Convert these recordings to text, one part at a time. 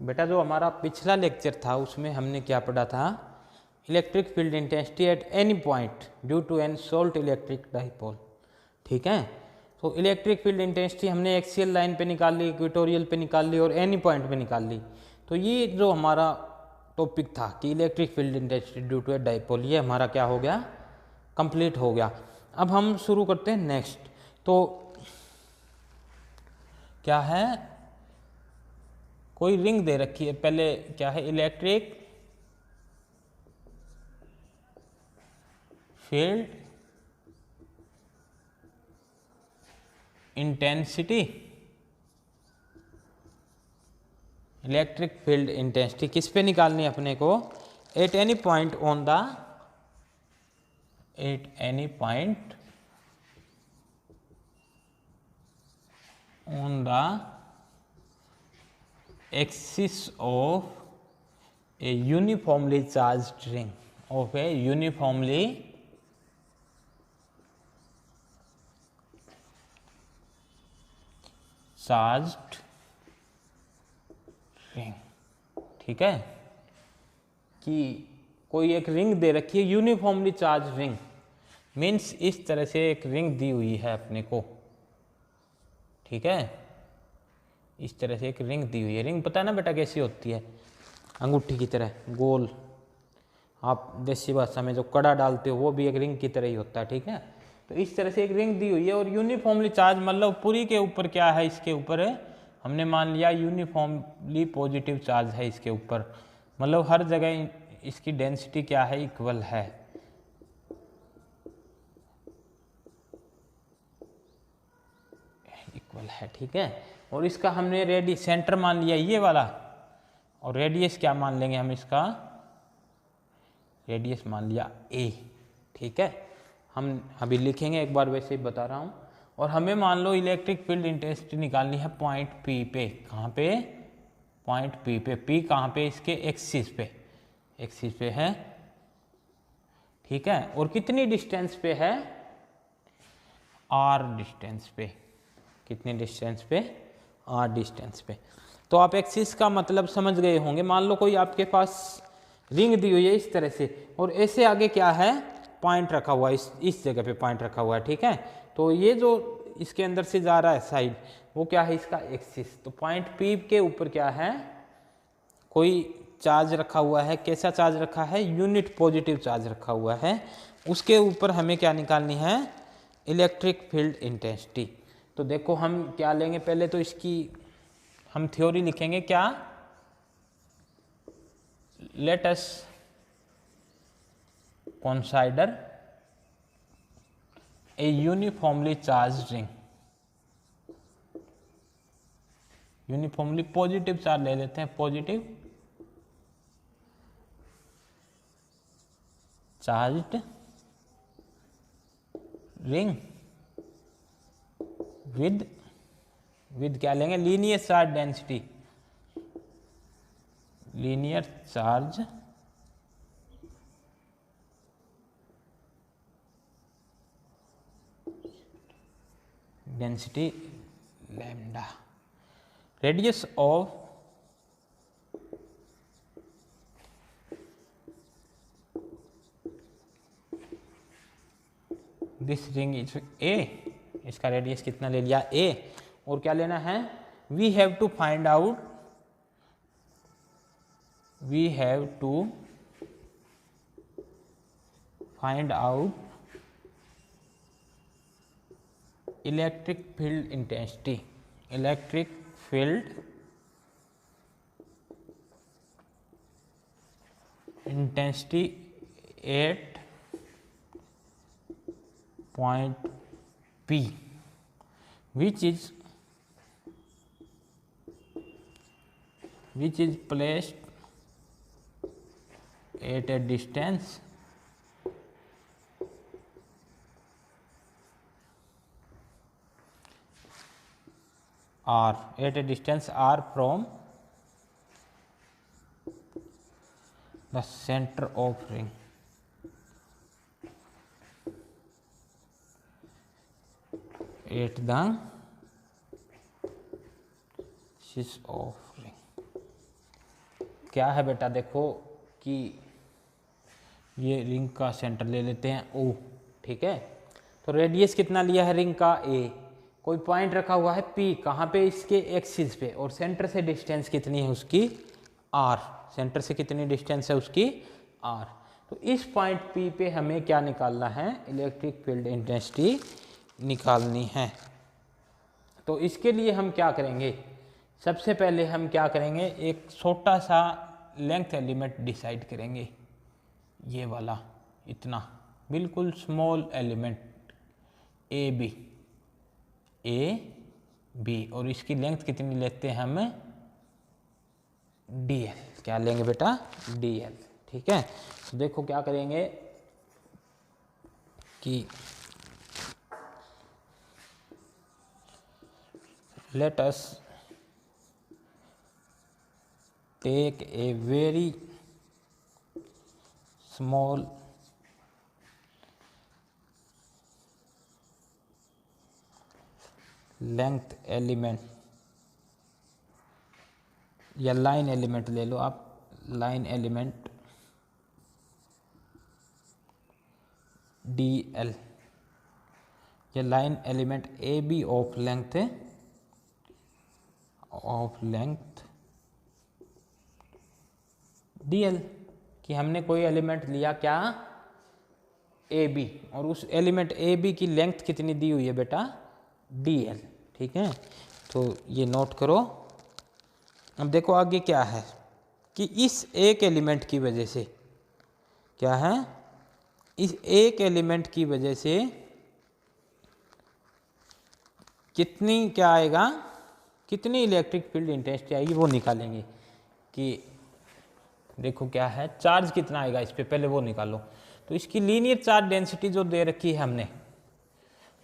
बेटा जो हमारा पिछला लेक्चर था उसमें हमने क्या पढ़ा था, electric field intensity at any point due to an short electric dipole. ठीक है, तो इलेक्ट्रिक फील्ड इंटेंसिटी हमने एक्सियल लाइन पे निकाल ली, इक्वेटोरियल पे निकाल ली और एनी पॉइंट पे निकाल ली। तो ये जो हमारा टॉपिक था कि electric field intensity due to a dipole, ये हमारा क्या हो गया, कंप्लीट हो गया। अब हम शुरू करते हैं नेक्स्ट। तो क्या है, कोई रिंग दे रखी है, पहले क्या है, electric field intensity, electric field intensity किस पे निकालनी है अपने को, eight any point on the, eight any point on the axis of a uniformly charged ring, of a uniformly charged ring. ठीक है, कि कोई एक रिंग दे रखी है, यूनिफॉर्मली चार्ज रिंग, मीन्स इस तरह से एक रिंग दी हुई है अपने को। ठीक है, इस तरह से एक रिंग दी हुई है। रिंग पता है ना बेटा कैसी होती है, अंगूठी की तरह गोल, आप देसी भाषा में जो कड़ा डालते हो वो भी एक रिंग की तरह ही होता है। ठीक है, तो इस तरह से एक रिंग दी हुई है और यूनिफॉर्मली चार्ज, मतलब पूरी के ऊपर क्या है, इसके ऊपर हमने मान लिया यूनिफॉर्मली पॉजिटिव चार्ज है इसके ऊपर, मतलब हर जगह इसकी डेंसिटी क्या है, इक्वल है। इक्वल है, ठीक है, और इसका हमने रेडियस सेंटर मान लिया ये वाला, और रेडियस क्या मान लेंगे हम, इसका रेडियस मान लिया ए। ठीक है, हम अभी लिखेंगे एक बार, वैसे ही बता रहा हूँ। और हमें मान लो इलेक्ट्रिक फील्ड इंटेंसिटी निकालनी है पॉइंट पी पे, कहाँ पे, पॉइंट पी पे। पी कहाँ पे, इसके एक्सिस पे, एक्सिस पे है। ठीक है, और कितनी डिस्टेंस पे है, आर डिस्टेंस पे, कितनी डिस्टेंस पे, आर डिस्टेंस पे। तो आप एक्सिस का मतलब समझ गए होंगे। मान लो कोई आपके पास रिंग दी हुई है इस तरह से, और ऐसे आगे क्या है, पॉइंट रखा हुआ है, इस जगह पे पॉइंट रखा हुआ है। ठीक है, तो ये जो इसके अंदर से जा रहा है साइड, वो क्या है, इसका एक्सिस। तो पॉइंट पी के ऊपर क्या है, कोई चार्ज रखा हुआ है। कैसा चार्ज रखा है, यूनिट पॉजिटिव चार्ज रखा हुआ है। उसके ऊपर हमें क्या निकालनी है, इलेक्ट्रिक फील्ड इंटेंसिटी। तो देखो हम क्या लेंगे, पहले तो इसकी हम थ्योरी लिखेंगे क्या, let us consider a uniformly charged ring, uniformly positive charge ले लेते हैं, पॉजिटिव चार्ज्ड रिंग विद क्या लेंगे, linear charge density, linear charge density lambda, radius of this ring is a, इसका रेडियस कितना ले लिया, ए। और क्या लेना है, we have to find out, we have to find out electric field intensity, electric field intensity at point P, which is placed at a distance r, at a distance r from the center of ring, at the axis of ring. क्या है बेटा, देखो कि ये ring का centre ले लेते हैं ओ, ठीक है। तो रेडियस कितना लिया है रिंग का ए, कोई पॉइंट रखा हुआ है पी, कहाँ पे, इसके एक्सिस पे, और सेंटर से डिस्टेंस कितनी है उसकी आर, सेंटर से कितनी डिस्टेंस है उसकी आर। तो इस पॉइंट पी पे हमें क्या निकालना है, इलेक्ट्रिक फील्ड इंटेंसिटी निकालनी है। तो इसके लिए हम क्या करेंगे, सबसे पहले हम क्या करेंगे, एक छोटा सा लेंथ एलिमेंट डिसाइड करेंगे, ये वाला, इतना बिल्कुल स्मॉल एलिमेंट ए बी, और इसकी लेंथ कितनी लेते हैं हम, डी एल, क्या लेंगे बेटा, डी एल, ठीक है। तो देखो क्या करेंगे कि let us take a very small length element या लाइन एलिमेंट ले लो आप, लाइन एलिमेंट डी एल, या line element A B of length D L, कि हमने कोई एलिमेंट लिया क्या, ए बी, और उस एलिमेंट ए बी की लेंथ कितनी दी हुई है बेटा, डी एल, ठीक है। तो ये नोट करो। अब देखो आगे क्या है कि इस एक एलिमेंट की वजह से क्या है, इस एक एलिमेंट की वजह से कितनी क्या आएगा, कितनी इलेक्ट्रिक फील्ड इंटेंसिटी आएगी वो निकालेंगे। कि देखो क्या है, चार्ज कितना आएगा इस पे, पहले वो निकालो। तो इसकी लीनियर चार्ज डेंसिटी जो दे रखी है हमने,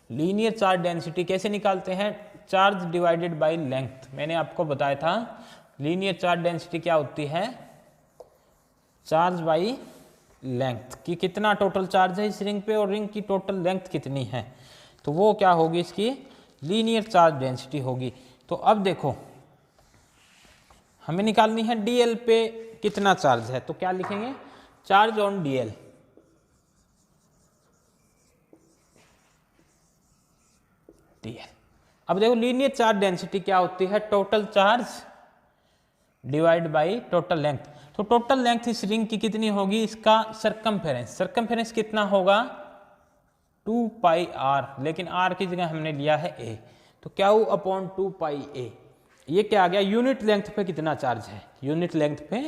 लीनियर चार्ज डेंसिटी कैसे निकालते हैं, चार्ज डिवाइडेड बाय लेंथ। मैंने आपको बताया था लीनियर चार्ज डेंसिटी क्या होती है, चार्ज बाय लेंथ, कि कितना टोटल चार्ज है इस रिंग पे और रिंग की टोटल लेंथ कितनी है, तो वो क्या होगी, इसकी लीनियर चार्ज डेंसिटी होगी। तो अब देखो हमें निकालनी है डीएल पे कितना चार्ज है, तो क्या लिखेंगे, चार्ज ऑन डीएल, अब देखो लीनियर चार्ज डेंसिटी क्या होती है, total charge divide by total length. तो टोटल लेंथ इस रिंग की कितनी होगी, इसका सरकमफेरेंस, सरकमफेरेंस कितना होगा 2 पाई आर, लेकिन आर की जगह हमने लिया है ए, तो क्या हो अपॉन 2 पाई ए। ये क्या आ गया, यूनिट लेंथ पे कितना चार्ज है, यूनिट लेंथ पे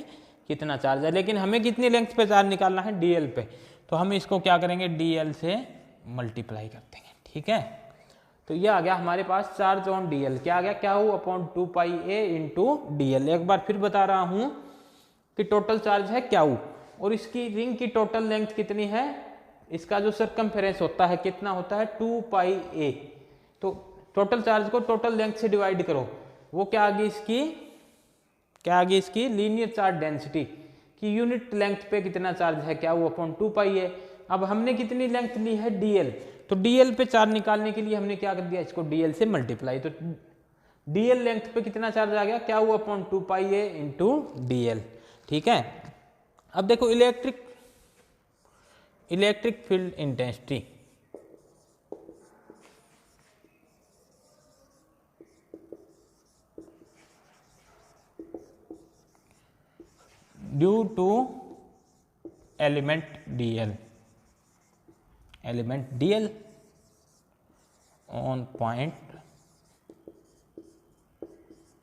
कितना चार्ज है, लेकिन हमें कितनी लेंथ पे चार्ज निकालना है, डीएल पे। तो हम इसको क्या करेंगे, डीएल से मल्टीप्लाई कर देंगे, ठीक है। तो ये आ गया हमारे पास चार्ज ऑन डीएल, क्या आ गया, क्या हो upon 2 pi A into DL. एक बार फिर बता रहा हूं कि टोटल चार्ज है क्या हो, और इसकी रिंग की टोटल लेंथ कितनी है, इसका जो सरकमफेरेंस होता है कितना होता है 2 पाई ए। तो टोटल चार्ज को टोटल लेंथ से डिवाइड करो, वो क्या आ गई इसकी, क्या आ गई इसकी लीनियर चार्ज डेंसिटी, कि यूनिट लेंथ पे कितना चार्ज है, क्या वो अपॉन 2 पाई ए। अब हमने कितनी लेंथ ली है, डीएल, तो डीएल पे चार्ज निकालने के लिए हमने क्या कर दिया, इसको डीएल से मल्टीप्लाई। तो डीएल लेंथ पे कितना चार्ज आ गया, क्या वो upon 2 pi A into DL, ठीक है। अब देखो electric field intensity, due to element DL on point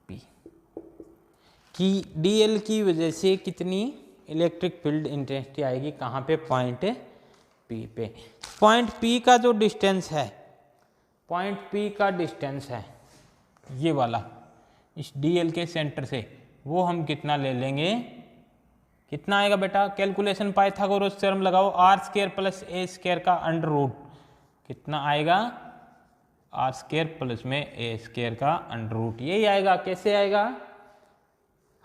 P, कि डीएल की वजह से कितनी इलेक्ट्रिक फील्ड इंटेंसिटी आएगी, कहाँ पे, पॉइंट पी पे। पॉइंट पी का जो डिस्टेंस है, पॉइंट पी का डिस्टेंस है ये वाला, इस डीएल के सेंटर से, वो हम कितना ले लेंगे, कितना आएगा बेटा, कैलकुलेशन पाइथागोरस थ्योरम लगाओ, R square plus A square का अंडर रूट, कितना आएगा, आर स्क्वायर प्लस में ए स्क्वायर का अंडर रूट, यही आएगा। कैसे आएगा,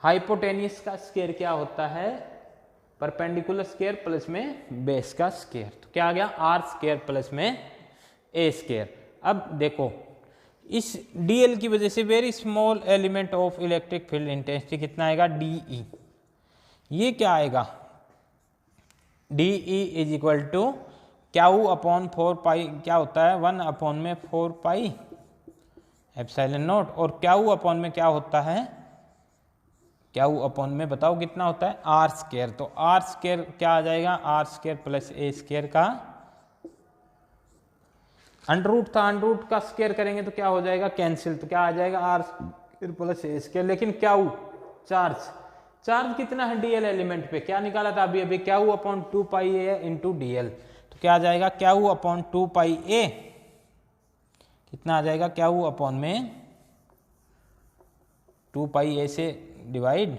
हाइपोटेनियस का स्क्वायर क्या होता है, परपेंडिकुलर स्क्वायर प्लस में बेस का स्क्वायर, तो क्या आ गया, आर स्क्वायर प्लस में ए स्क्वायर। अब देखो इस डीएल की वजह से very small element of electric field intensity कितना आएगा, डीई, ये क्या आएगा, D E is equal to Q upon 4 pi, क्या होता है 1 अपॉन में 4 पाई एप्सिलॉन नॉट, और क्याऊ अपॉन में क्या होता है, क्याऊ अपॉन में बताओ कितना होता है आर स्क्वायर। तो आर स्क्वायर क्या आ जाएगा, R square plus A square का अंडररूट था, अंडररूट का स्क्वायर करेंगे तो क्या हो जाएगा कैंसिल, तो क्या आ जाएगा R square plus A square. लेकिन क्याऊ चार्ज, चार्ज कितना है डीएल एलिमेंट पे, क्या निकाला था अभी अभी, क्याऊ upon 2 pi A into DL. तो क्या आ जाएगा क्याऊ अपॉन 2 पाई ए, कितना आ जाएगा क्याऊ अपॉन में 2 पाई ए से डिवाइड,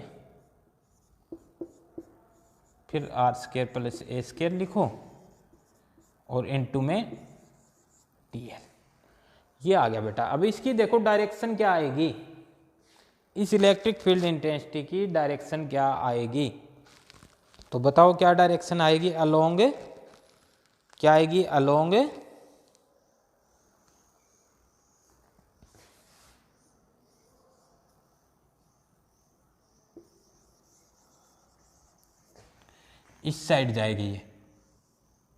फिर R square plus A square लिखो और इनटू में डीएल। ये आ गया बेटा। अब इसकी देखो डायरेक्शन क्या आएगी, इस इलेक्ट्रिक फील्ड इंटेंसिटी की डायरेक्शन क्या आएगी, तो बताओ क्या डायरेक्शन आएगी, अलोंग, क्या आएगी अलोंग इस साइड जाएगी ये,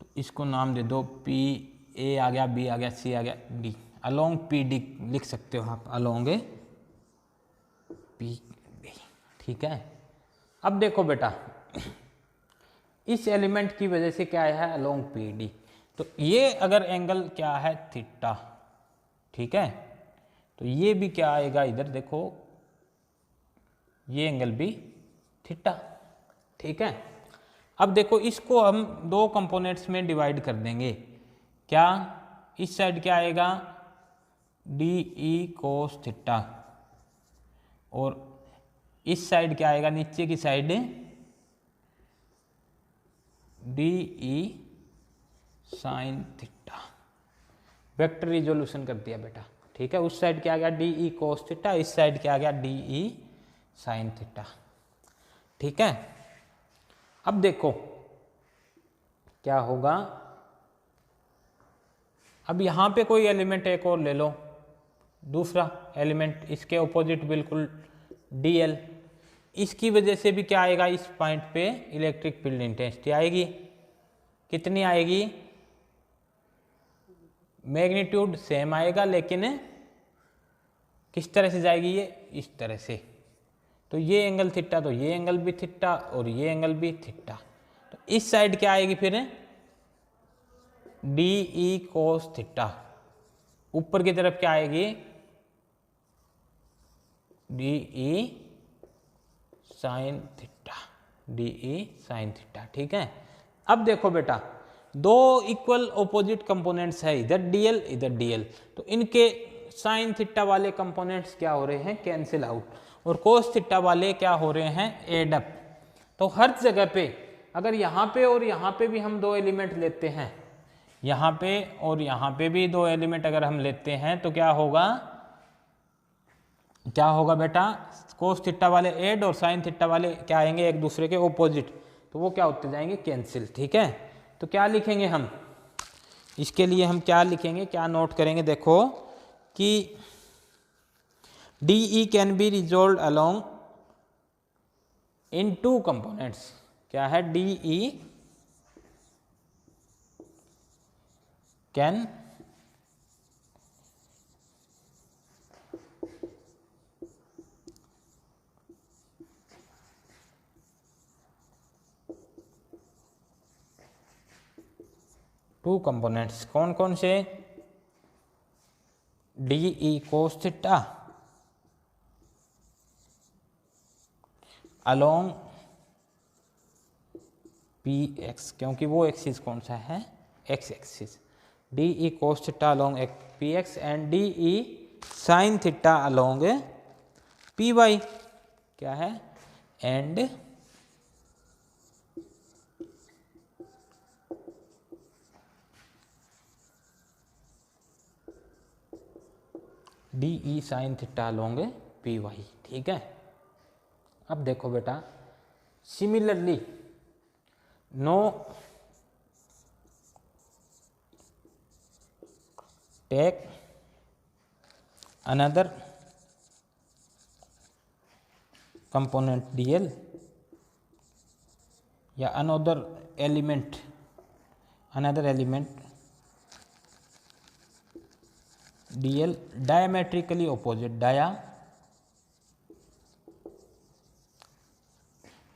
तो इसको नाम दे दो पी ए आ गया, बी आ गया, सी आ गया, डी, अलोंग पी डी लिख सकते हो आप, अलोंग पी डी, ठीक है। अब देखो बेटा इस एलिमेंट की वजह से क्या है अलोंग पी डी, तो ये अगर एंगल क्या है थीटा, ठीक है, तो ये भी क्या आएगा इधर देखो, ये एंगल भी थीटा, ठीक है। अब देखो इसको हम दो कंपोनेंट्स में डिवाइड कर देंगे, क्या इस साइड क्या आएगा डी ई कोस थीटा, और इस साइड क्या आएगा नीचे की side D E sine theta. Vector resolution कर दिया बेटा, ठीक है। उस साइड क्या आ गया डी ई कोस थीटा, इस साइड क्या आ गया डी ई साइन थीटा, ठीक है। अब देखो क्या होगा, अब यहां पे कोई एलिमेंट एक और ले लो, दूसरा एलिमेंट इसके ऑपोजिट बिल्कुल डीएल, इसकी वजह से भी क्या आएगा इस पॉइंट पे इलेक्ट्रिक फील्ड इंटेंसिटी आएगी, कितनी आएगी, मैग्नीट्यूड सेम आएगा लेकिन किस तरह से जाएगी ये, इस तरह से, तो ये एंगल थीटा, तो ये एंगल भी थीटा और ये एंगल भी थीटा, तो इस साइड क्या आएगी फिर डी ई कोस थीटा, ऊपर की तरफ क्या आएगी D E sine theta, D E sine theta, ठीक है। अब देखो बेटा दो इक्वल ऑपोजिट कंपोनेंट्स है, इधर डीएल इधर डीएल, तो इनके साइन थीटा वाले कंपोनेंट्स क्या हो रहे हैं कैंसिल आउट, और कोस थीटा वाले क्या हो रहे हैं एड अप। तो हर जगह पे अगर यहाँ पे और यहाँ पे भी हम दो एलिमेंट लेते हैं, यहाँ पे और यहाँ पे भी दो एलिमेंट अगर हम लेते हैं तो क्या होगा, क्या होगा बेटा कोस थीटा वाले एड और साइन थीटा वाले क्या आएंगे एक दूसरे के ऑपोजिट, तो वो क्या होते जाएंगे कैंसिल, ठीक है। तो क्या लिखेंगे हम, इसके लिए हम क्या लिखेंगे, क्या नोट करेंगे, देखो कि D E can be resolve along in two components, क्या है D E can two components, कौन कौन से, D E cos theta along P X, क्योंकि वो एक्सिस कौन सा है X axis, D E cos theta along P X and D E sine theta along P Y, क्या है and D E sine theta along P Y, ठीक है। अब देखो बेटा similarly know take another component DL या another element DL diametrically opposite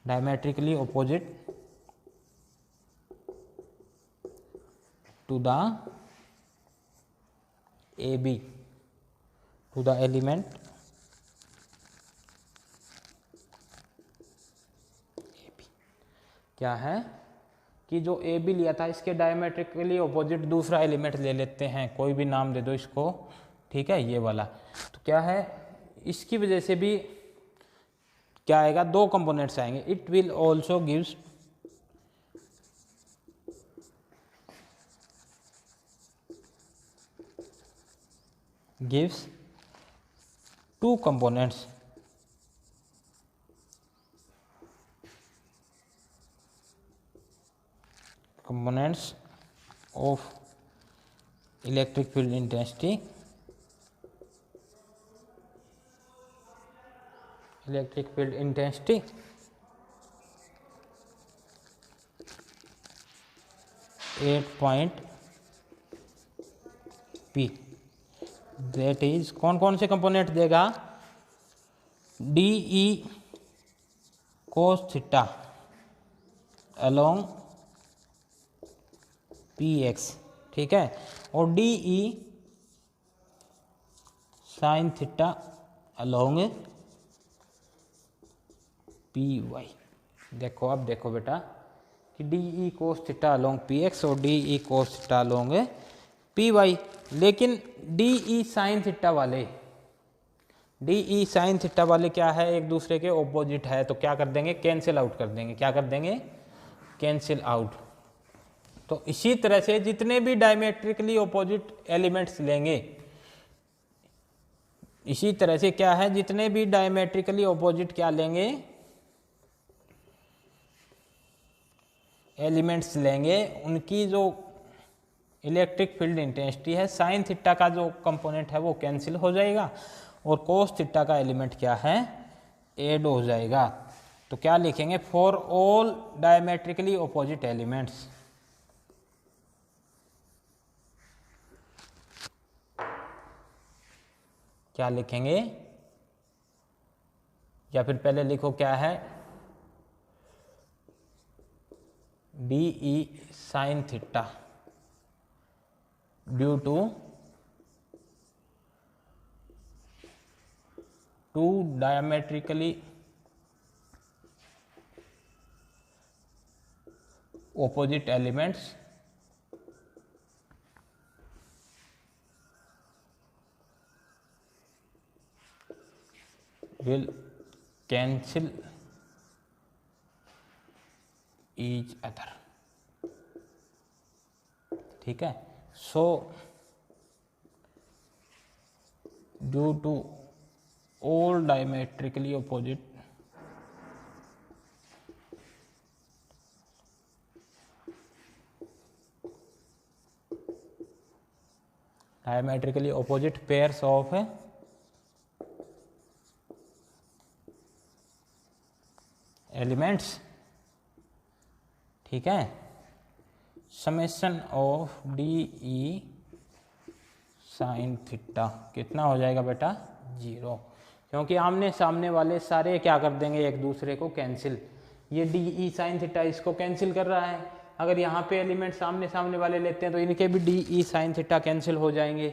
diametrically opposite to the AB, to the element AB। क्या है कि जो AB लिया था इसके डायमेट्रिकली ऑपोजिट दूसरा एलिमेंट ले लेते हैं, कोई भी नाम दे दो इसको, ठीक है, ये वाला। तो क्या है, इसकी वजह से भी क्या आएगा, दो कंपोनेंट्स आएंगे। It will also gives two components of electric field intensity, electric field intensity 8 P, that is कौन कौन से कंपोनेंट देगा, DE cos theta along PX, ठीक है, और DE sine theta along PY। देखो अब देखो बेटा कि DE cos theta along PX और DE cos theta along PY, लेकिन DE साइन थीटा वाले क्या है, एक दूसरे के ऑपोजिट है, तो क्या कर देंगे, कैंसिल आउट कर देंगे। क्या कर देंगे, कैंसिल आउट। तो इसी तरह से जितने भी डायमेट्रिकली ऑपोजिट एलिमेंट्स लेंगे, इसी तरह से क्या है, जितने भी डायमेट्रिकली ऑपोजिट क्या लेंगे, एलिमेंट्स लेंगे, उनकी जो इलेक्ट्रिक फील्ड इंटेंसिटी है, साइन थीटा का जो कंपोनेंट है वो कैंसिल हो जाएगा और कोस थीटा का एलिमेंट क्या है, ऐड हो जाएगा। तो क्या लिखेंगे, for all diametrically opposite elements, क्या लिखेंगे, या फिर पहले लिखो क्या है, DE sine theta due to two diametrically opposite elements will cancel each other, ठीक है। So due to all diametrically opposite pairs of elements, ठीक है, summation of DE sine theta कितना हो जाएगा बेटा, 0, क्योंकि आमने सामने वाले सारे क्या कर देंगे, एक दूसरे को कैंसिल। ये DE साइन थीटा इसको कैंसिल कर रहा है, अगर यहाँ पे एलिमेंट सामने सामने वाले लेते हैं तो इनके भी DE साइन थीटा कैंसिल हो जाएंगे,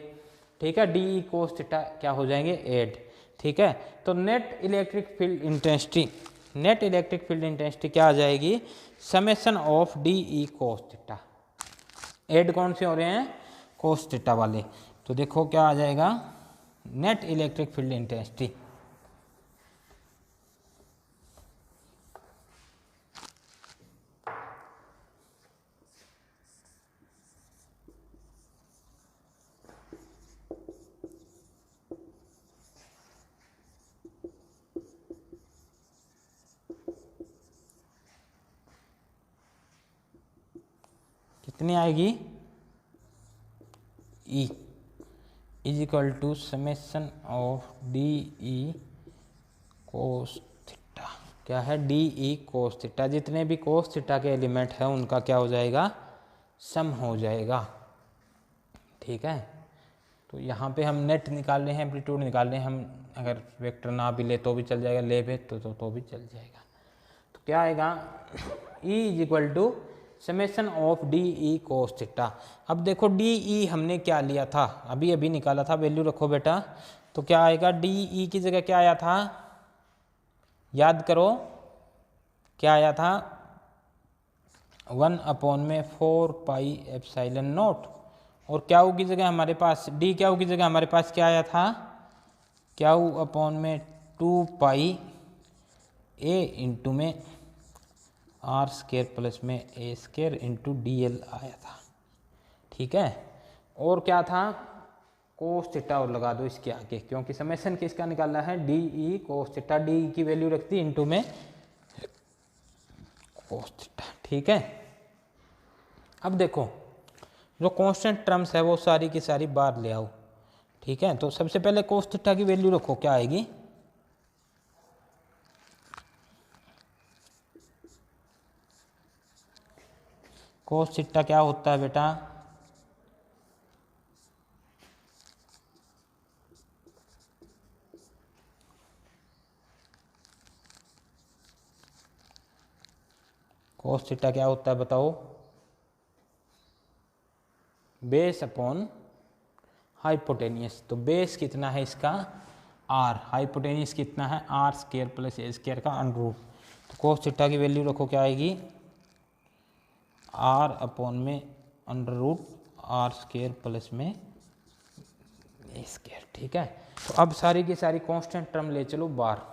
ठीक है, DE कोस थीटा क्या हो जाएंगे, ऐड, ठीक है। तो नेट इलेक्ट्रिक फील्ड इंटेंसिटी क्या आ जाएगी, summation of DE cos theta, add कौन से हो रहे हैं, कोस थीटा वाले, तो देखो क्या आ जाएगा, नेट इलेक्ट्रिक फील्ड इंटेंसिटी कितनी आएगी, E is equal to summation of DE cos theta, क्या है, डी ई कोस थीटा, जितने भी कोस थीटा के एलिमेंट है उनका क्या हो जाएगा, सम हो जाएगा। ठीक है, तो यहाँ पे हम नेट निकाल रहे हैं, एम्पलीट्यूड निकाल रहे हैं, हम अगर वेक्टर ना भी ले तो भी चल जाएगा, ले भी तो भी चल जाएगा। तो क्या आएगा, E is equal to summation of D E cos theta. अब देखो डी ई हमने क्या लिया था, अभी अभी निकाला था, वैल्यू रखो बेटा, तो क्या आएगा, डी ई की जगह क्या आया था, याद करो क्या आया था, 1/4 पाई एप्सिलॉन नॉट, और क्याऊ की जगह हमारे पास, डी क्याऊ की जगह हमारे पास क्या आया था, क्याऊ अपॉन में 2 पाई ए इंटू में आर स्केयर प्लस में A square into D L आया था। ठीक है, और क्या था, कोस थीटा और लगा दो इसके आगे, क्योंकि समेशन किसका निकालना है, D E cos theta, D की वैल्यू रखती इंटू में कोस थीटा। ठीक है, अब देखो जो कांस्टेंट टर्म्स है वो सारी की सारी बाहर ले आओ। ठीक है, तो सबसे पहले कोस थीटा की वैल्यू रखो, क्या आएगी, कोस थीटा क्या होता है बेटा, कोस थीटा क्या होता है बताओ, बेस अपॉन हाइपोटेनियस। तो बेस कितना है इसका, आर, हाइपोटेनियस कितना है, R square plus A square का अंडर रूट। तो कोस थीटा की वैल्यू रखो, क्या आएगी, आर अपॉन में under root R square plus में ए स्केयर। ठीक है, तो अब सारी की सारी कांस्टेंट टर्म ले चलो बाहर।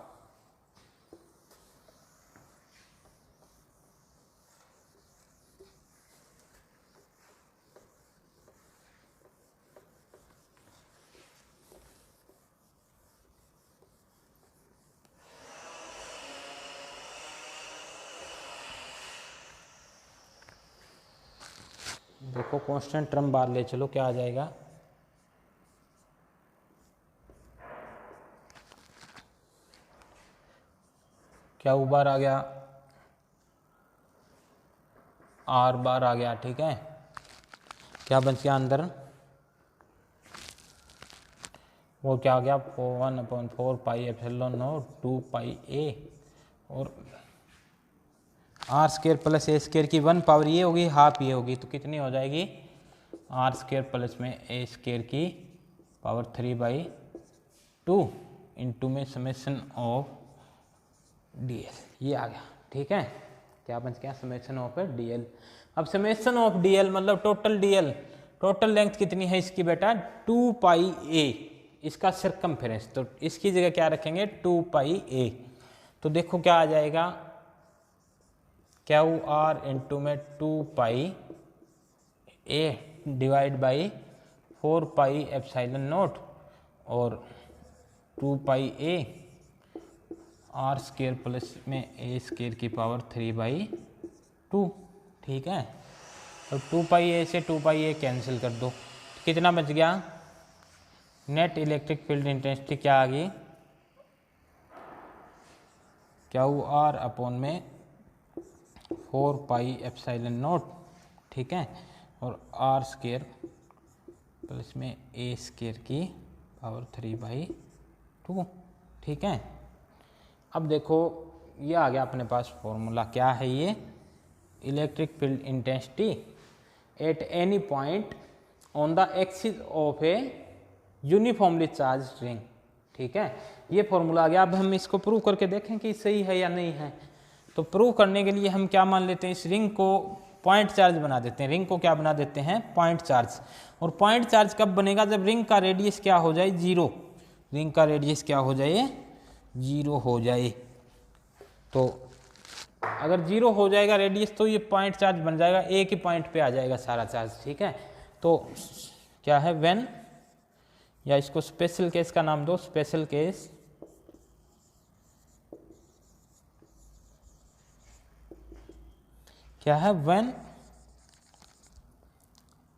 देखो कांस्टेंट टर्म बाहर ले चलो, क्या आ जाएगा, क्या बार आ गया, आर बार आ गया। ठीक है, क्या बच गया अंदर, वो क्या आ गया, 1/4 पाई एप्सिलॉन नॉट 2 पाई ए, और R square plus A square की 1 पावर ये होगी, हाफ ये होगी, तो कितनी हो जाएगी, आर स्केयर प्लस में ए स्केयर की पावर 3/2 इंटू में समेशन ऑफ डी एल, ये आ गया। ठीक है, क्या बच गया, समेशन ऑफ डी एल। अब समेशन ऑफ डी एल मतलब total D L, total length कितनी है इसकी बेटा, 2 पाई ए, इसका सर्कमफेरेंस, तो इसकी जगह क्या रखेंगे, 2 पाई ए। तो देखो क्या आ जाएगा, क्यू आर इंटू में 2 pi A divide by 4 pi epsilon naught, और 2 pi A R square plus में ए स्केयर की पावर 3/2। ठीक है, अब 2 पाई ए से 2 पाई ए कैंसिल कर दो, तो कितना बच गया, नेट इलेक्ट्रिक फील्ड इंटेंसिटी क्या आ गई, क्यू आर अपॉन में 4 पाई एप्सिलॉन नॉट। ठीक है, और आर स्केयर प्लस में ए स्केयर की पावर 3/2। ठीक है, अब देखो ये आ गया अपने पास फॉर्मूला, क्या है ये, electric field intensity at any point on the axis of a uniformly charge ring. ठीक है, ये फॉर्मूला आ गया। अब हम इसको प्रूव करके देखें कि सही है या नहीं है। तो प्रूव करने के लिए हम क्या मान लेते हैं, इस रिंग को पॉइंट चार्ज बना देते हैं, रिंग को क्या बना देते हैं, पॉइंट चार्ज। और पॉइंट चार्ज कब बनेगा, जब रिंग का रेडियस क्या हो जाए, 0, रिंग का रेडियस क्या हो जाए, 0 हो जाए। तो अगर 0 हो जाएगा रेडियस तो ये पॉइंट चार्ज बन जाएगा, एक ही पॉइंट पे आ जाएगा सारा चार्ज। ठीक है, तो क्या है, व्हेन, या इसको स्पेशल केस का नाम दो, स्पेशल केस, क्या है, when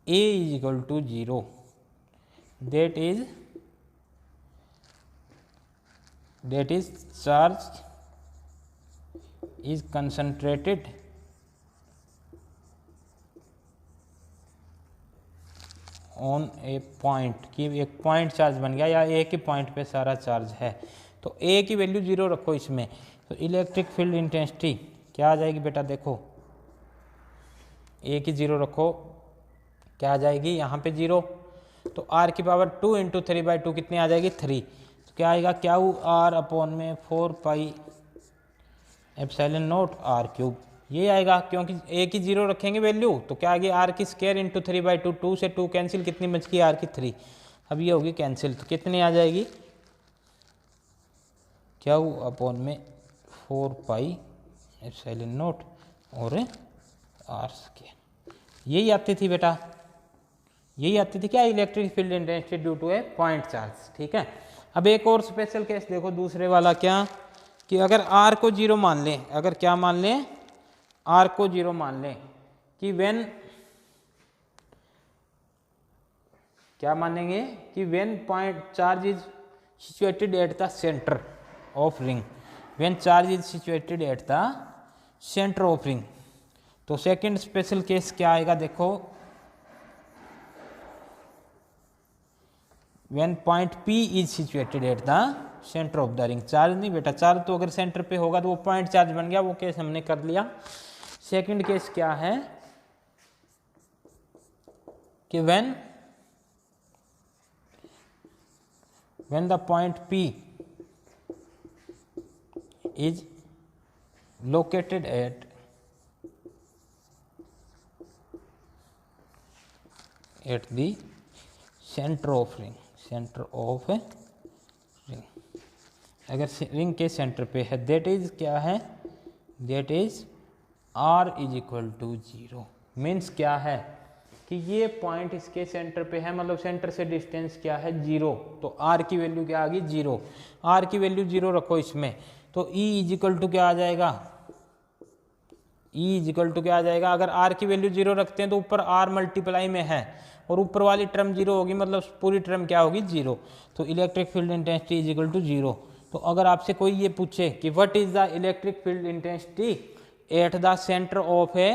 A is equal to 0, that is charge is concentrated on a point, कि एक पॉइंट चार्ज बन गया या एक ही पॉइंट पे सारा चार्ज है, तो ए की वैल्यू 0 रखो इसमें, तो इलेक्ट्रिक फील्ड इंटेंसिटी क्या आ जाएगी बेटा, देखो ए की 0 रखो, क्या आ जाएगी यहाँ पे 0, तो आर की पावर 2 इंटू 3/2 कितनी आ जाएगी 3, तो क्या आएगा क्यू आर अपॉन में 4 pi epsilon naught R cube, ये आएगा, क्योंकि ए की 0 रखेंगे वैल्यू, तो क्या आएगी आर की स्क्वायर इंटू 3/2, 2 से 2 कैंसिल, कितनी बच गई आर की 3, अब ये होगी कैंसिल, तो कितनी आ जाएगी क्यू अपॉन में 4 पाई एप्सिलॉन नॉट और आर स्क्वायर, यही आती थी बेटा, यही आती थी क्या, electric field intensity due to a point charge. ठीक है, अब एक और स्पेशल केस देखो दूसरे वाला, क्या कि अगर आर को 0 मान लें, अगर क्या मान लें, आर को 0 मान लें, कि व्हेन, क्या मानेंगे कि when point charge is situated at the centre of ring, when charge is situated at the centre of ring, तो सेकंड स्पेशल केस क्या आएगा, देखो when point P is situated at the centre of the ring, charge नहीं बेटा, charge तो अगर centre पे होगा तो वो पॉइंट चार्ज बन गया, वो केस हमने कर लिया। सेकंड केस क्या है कि when the point P is located at the centre of ring, centre of ring, अगर रिंग के सेंटर पे है, दैट इज क्या है, that is R is equal to 0, means क्या है कि ये पॉइंट इसके सेंटर पे है, मतलब सेंटर से डिस्टेंस क्या है 0, तो R की वैल्यू क्या आ गई 0, R की वैल्यू 0 रखो इसमें, तो E इज इक्वल टू क्या आ जाएगा, E इज इक्वल टू क्या आ जाएगा, अगर R की वैल्यू 0 रखते हैं तो ऊपर R मल्टीप्लाई में है और ऊपर वाली टर्म 0 होगी, मतलब पूरी टर्म क्या होगी 0, तो electric field intensity is equal to 0। तो अगर आपसे कोई ये पूछे कि what is the electric field intensity at the centre of a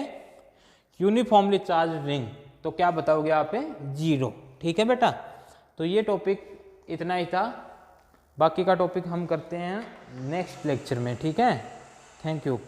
uniformly charge ring, तो क्या बताओगे आप 0। ठीक है बेटा, तो ये टॉपिक इतना ही था, बाकी का टॉपिक हम करते हैं नेक्स्ट लेक्चर में। ठीक है, थैंक यू।